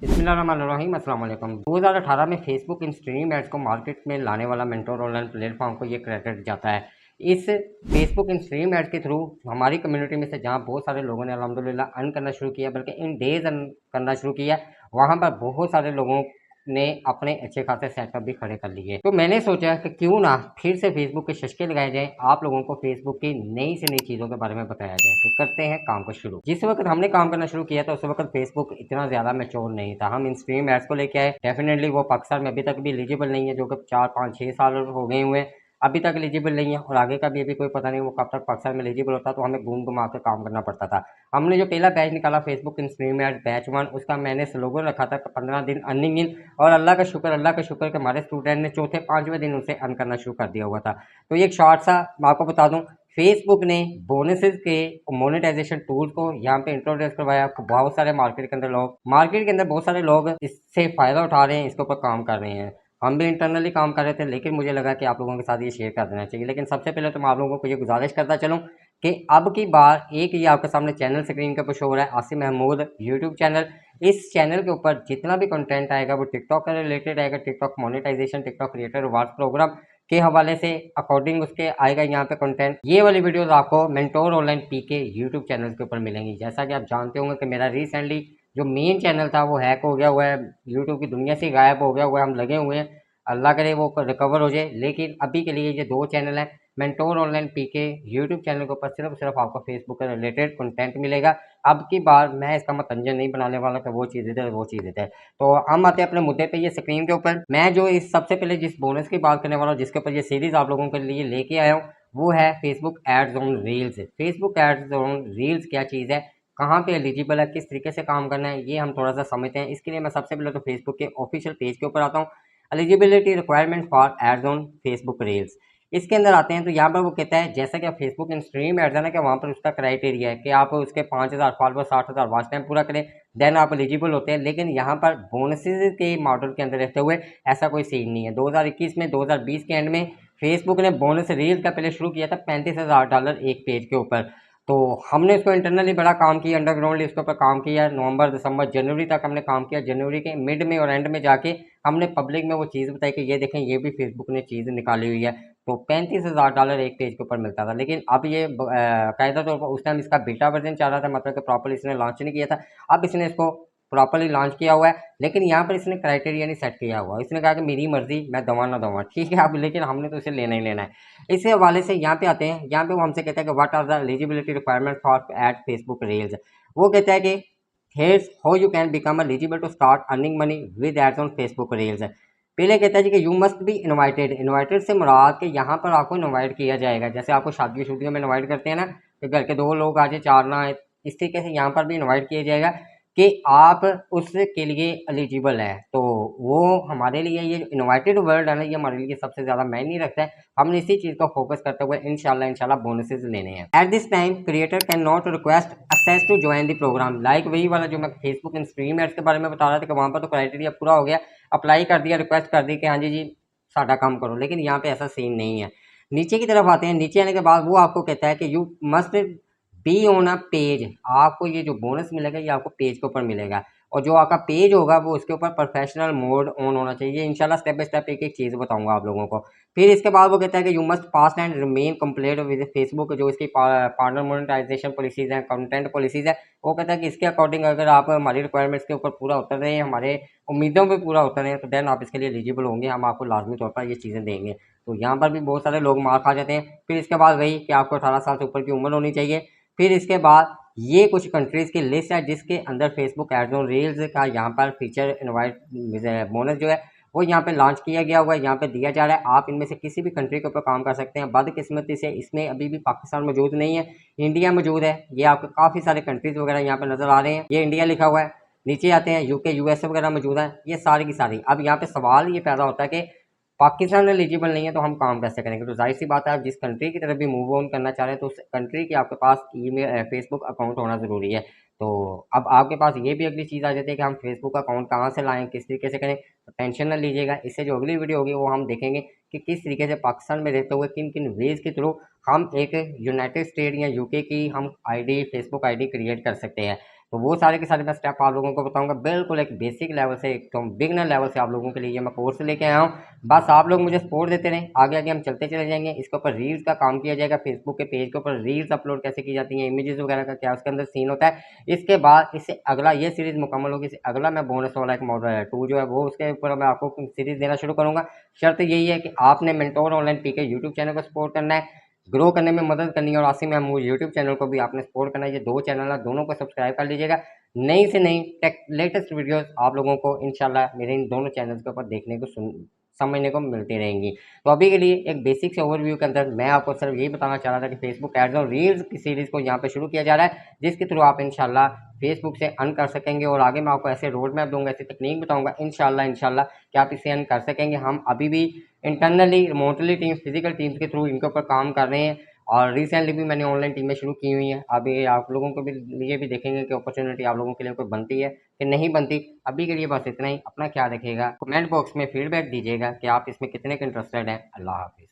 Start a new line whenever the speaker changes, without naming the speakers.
बिस्मिल्लाहिर्रहमानिर्रहीम अस्सलाम वालेकुम। 2018 में फेसबुक इन स्ट्रीम एड्स को मार्केट में लाने वाला मेंटोर ऑनलाइन प्लेटफॉर्म को ये क्रेडिट जाता है। इस फेसबुक इन स्ट्रीम एड्स के थ्रू हमारी कम्युनिटी में से जहाँ बहुत सारे लोगों ने अल्हम्दुलिल्लाह अर्न करना शुरू किया, बल्कि इन डेज अर्न करना शुरू किया, वहाँ पर बहुत सारे लोगों ने अपने अच्छे खासे सेटअप भी खड़े कर लिए। तो मैंने सोचा कि क्यों ना फिर से फेसबुक के शशके लगाए जाएं, आप लोगों को फेसबुक की नई से नई चीज़ों के बारे में बताया जाए। तो करते हैं काम को शुरू। जिस वक्त हमने काम करना शुरू किया था उस वक्त फेसबुक इतना ज़्यादा मैच्योर नहीं था। हम इन स्ट्रीम एड्स को लेके आए, डेफिनेटली वो पाकिस्तान में अभी तक भी एलिजिबल नहीं है, जो कि 4, 5, 6 साल हो गए हुए हैं, अभी तक एलिजिबल नहीं है और आगे का भी अभी कोई पता नहीं वो कब तक पाकिस्तान में एलिजिबल होता, तो हमें घूम घुमा कर काम करना पड़ता था। हमने जो पहला बैच निकाला Facebook in stream ads batch 1, उसका मैंने स्लोगन रखा था 15 दिन अर्निंग इन, और अल्लाह का शुक्र कि हमारे स्टूडेंट ने चौथे 5वें दिन उनसे अर्न करना शुरू कर दिया हुआ था। तो ये एक शॉर्ट सा मैं आपको बता दूं, फेसबुक ने बोनसेस के मोनेटाइजेशन टूल को यहाँ पे इंट्रोड्यूस करवाया। बहुत सारे मार्केट के अंदर बहुत सारे लोग इससे फ़ायदा उठा रहे हैं, इसके ऊपर काम कर रहे हैं। हम भी इंटरनली काम कर रहे थे, लेकिन मुझे लगा कि आप लोगों के साथ ये शेयर कर देना चाहिए। लेकिन सबसे पहले तो मैं आप लोगों को ये गुजारिश करता चलूँ कि अब की बार एक ये आपके सामने चैनल स्क्रीन के ऊपर शो हो रहा है, आसिम महमूद यूट्यूब चैनल। इस चैनल के ऊपर जितना भी कंटेंट आएगा वो टिकटॉक के रिलेटेड आएगा, TikTok monetization, TikTok creator reward program के हवाले से अकॉर्डिंग उसके आएगा यहाँ पे कंटेंट। ये वाली वीडियोस आपको मेंटोर ऑनलाइन पीके यूट्यूब चैनल के ऊपर मिलेंगी। जैसा कि आप जानते होंगे कि मेरा रिसेंटली जो मेन चैनल था वो हैक हो गया हुआ है, यूट्यूब की दुनिया से गायब हो गया हुआ है। हम लगे हुए हैं, अल्लाह करे वो रिकवर हो जाए। लेकिन अभी के लिए ये 2 चैनल हैं। मेंटोर ऑनलाइन पीके यूट्यूब चैनल के ऊपर सिर्फ आपको फेसबुक के रिलेटेड कंटेंट मिलेगा। अब की बार मैं इसका मतंजन नहीं बनाने वाला कि वो चीज़ इधर वो चीज़ इधर। तो हम आते हैं अपने मुद्दे पे। ये स्क्रीन के ऊपर मैं जो इस सबसे पहले जिस बोनस की बात करने वाला हूँ, जिसके ऊपर ये सीरीज आप लोगों के लिए लेके आया हूँ, वो है Facebook ads on reels. Facebook ads on reels क्या चीज़ है, कहाँ पे एलिजिबल है, किस तरीके से काम करना है, ये हम थोड़ा सा समझते हैं। इसके लिए मैं सबसे पहले तो फेसबुक के ऑफिशियल पेज के ऊपर आता हूँ। Eligibility requirement for ads on Facebook reels, इसके अंदर आते हैं। तो यहाँ पर वो कहता है, जैसा कि आप फेसबुक इन स्ट्रीम एड्स है ना, कि वहाँ पर उसका क्राइटेरिया है कि आप उसके 5000 फॉलोवर 60,000 वॉच टाइम पूरा करें, देन आप एलिजिबल होते हैं। लेकिन यहाँ पर बोनसेस के मॉडल के अंदर रहते हुए ऐसा कोई सीन नहीं है। 2021 में 2020 के एंड में फेसबुक ने बोनस रील का पहले शुरू किया था $35,000 एक पेज के ऊपर। तो हमने इसको इंटरनली बड़ा काम किया, अंडरग्राउंडली इसके ऊपर काम किया। नवंबर दिसंबर जनवरी तक हमने काम किया। जनवरी के मिड में और एंड में जाके हमने पब्लिक में वो चीज़ बताई कि ये देखें, ये भी फेसबुक ने चीज़ निकाली हुई है। तो $35,000 एक पेज के ऊपर मिलता था। लेकिन अब ये कायदा तौर पर उस टाइम इसका बीटा वर्जन चल रहा था, मतलब कि प्रॉपर इसने लॉन्च नहीं किया था। अब इसने इसको प्रॉपर्ली लॉन्च किया हुआ है, लेकिन यहाँ पर इसने क्राइटेरिया नहीं सेट किया हुआ। इसने कहा कि मेरी मर्जी, मैं दूंगा ना दूंगा, ठीक है। अब लेकिन हमने तो इसे लेना ही लेना है। इसी हवाले से यहाँ पे आते हैं। यहाँ पे वो हमसे कहता है कि what are the eligibility requirement for ad Facebook reels. वो कहता है कि here's how you can become eligible to start earning money with ads on Facebook reels. पहले कहता है जी कि you must be invited. Invited से मुराद के यहाँ पर आपको इनवाइट किया जाएगा। जैसे आपको शादी शुदियों में इनवाइट करते हैं ना, कि घर के 2 लोग आ जाए, 4 ना आए, इस तरीके से यहाँ पर भी इनवाइट किया जाएगा कि आप उसके लिए एलिजिबल हैं। तो वो हमारे लिए ये इनवाइटेड वर्ड है ना, ये हमारे लिए सबसे ज़्यादा मायने रखता है। हमने इसी चीज़ को फोकस करते हुए इंशाल्लाह बोनसेस लेने हैं। At this time creator can not request access to join the program. Like वही वाला जो मैं फेसबुक इन स्ट्रीम एड्स के बारे में बता रहा था कि वहाँ पर तो क्राइटेरिया पूरा हो गया, अप्लाई कर दिया, रिक्वेस्ट कर दी कि हाँ जी जी साडा काम करो। लेकिन यहाँ पे ऐसा सीन नहीं है। नीचे की तरफ आते हैं। नीचे आने के बाद वो आपको कहता है कि you must be on a page. आपको ये जो बोनस मिलेगा ये आपको पेज के ऊपर मिलेगा, और जो आपका पेज होगा वो उसके ऊपर प्रोफेशनल मोड ऑन होना चाहिए। इंशाल्लाह स्टेप बाय स्टेप एक एक चीज़ बताऊंगा आप लोगों को। फिर इसके बाद वो कहता है कि you must pass and remain complete with Facebook. जो इसकी पार्टनर मोनेटाइजेशन पॉलिसीज हैं, कंटेंट पॉलिसीज है, वो कहता है कि इसके अकॉर्डिंग अगर आप हमारी रिक्वायरमेंट्स के ऊपर पूरा उतर रहे हैं, हमारे उम्मीदों पे पूरा उतर रहे हैं, तो देन आप इसके लिए एलिजिबल होंगे। हम आपको लाजमी तौर पर ये चीज़ें देंगे। तो यहाँ पर भी बहुत सारे लोग मार खा जाते हैं। फिर इसके बाद वही कि आपको 18 साल से ऊपर की उम्र होनी चाहिए। फिर इसके बाद ये कुछ कंट्रीज़ की लिस्ट है जिसके अंदर फेसबुक एड्स ऑन रील्स का यहाँ पर फीचर इनवाइट बोनस जो है वो यहाँ पे लॉन्च किया गया हुआ है, यहाँ पे दिया जा रहा है। आप इनमें से किसी भी कंट्री के ऊपर काम कर सकते हैं। बदकिस्मती से इसमें अभी भी पाकिस्तान मौजूद नहीं है, इंडिया मौजूद है। ये आपको काफ़ी सारे कंट्रीज़ वगैरह यहाँ पे नज़र आ रहे हैं, ये इंडिया लिखा हुआ है। नीचे आते हैं, यूके यूएसए वगैरह मौजूद है, ये सारी की सारी। अब यहाँ पे सवाल ये पैदा होता है कि पाकिस्तान एलिजिबल नहीं है तो हम काम कैसे करेंगे। तो जाहिर सी बात है, आप जिस कंट्री की तरफ भी मूव ऑन करना चाह रहे हैं तो उस कंट्री के आपके पास ईमेल फेसबुक अकाउंट होना ज़रूरी है। तो अब आपके पास ये भी अगली चीज़ आ जाती है कि हम फेसबुक अकाउंट कहाँ से लाएं, किस तरीके से करें। तो टेंशन ना लीजिएगा, इससे जो अगली वीडियो होगी वो हम देखेंगे कि किस तरीके से पाकिस्तान में रहते हुए किन किन वेज के थ्रू हम एक यूनाइटेड स्टेट या यूके की हम आईडी फेसबुक आईडी क्रिएट कर सकते हैं। तो वो सारे के सारे मैं स्टेप आप लोगों को बताऊंगा, बिल्कुल एक बेसिक लेवल से, एकदम बिगनर लेवल से आप लोगों के लिए मैं कोर्स लेके आया हूँ। बस आप लोग मुझे सपोर्ट देते रहें, आगे आगे हम चलते चले जाएंगे। इसके ऊपर रील्स का काम किया जाएगा, फेसबुक के पेज के ऊपर रील्स अपलोड कैसे की जाती हैं, इमेजेस वगैरह का क्या उसके अंदर सीन होता है। इसके बाद इससे अगला ये सीरीज मुकम्मल होगी, इससे अगला मैं बोनस वाला एक मॉडल है 2 जो है वो उसके ऊपर मैं आपको सीरीज देना शुरू करूंगा। शर्त यही है कि आपने मेंटोर ऑनलाइन पीके यूट्यूब चैनल को सपोर्ट करना है, ग्रो करने में मदद करनी है, और आसिम महमूद यूट्यूब चैनल को भी आपने सपोर्ट करना है। ये 2 चैनल है, दोनों को सब्सक्राइब कर लीजिएगा। नई से नई टेक लेटेस्ट वीडियोस आप लोगों को इंशाल्लाह मेरे इन दोनों चैनल्स के ऊपर देखने को समझने को मिलती रहेंगी। तो अभी के लिए एक बेसिक से ओवरव्यू के अंदर मैं आपको सिर्फ यही बताना चाह रहा था कि फेसबुक एड्स और रील्स की सीरीज़ को यहाँ पे शुरू किया जा रहा है, जिसके थ्रू आप इंशाल्लाह फेसबुक से अर्न कर सकेंगे, और आगे मैं आपको ऐसे रोड मैप दूंगा, ऐसी टेक्निक बताऊंगा इंशाल्लाह कि आप इससे अर्न कर सकेंगे। हम अभी भी internally remotely teams physical teams के थ्रू इनके ऊपर काम कर रहे हैं, और रिसेंटली भी मैंने ऑनलाइन टीमें शुरू की हुई हैं। अभी आप लोगों को भी ये भी देखेंगे कि अपॉर्चुनिटी आप लोगों के लिए कोई बनती है कि नहीं बनती। अभी के लिए बस इतना ही, अपना ख्याल रखिएगा, कमेंट बॉक्स में फीडबैक दीजिएगा कि आप इसमें कितने इंटरेस्टेड हैं। अल्लाह हाफिज़।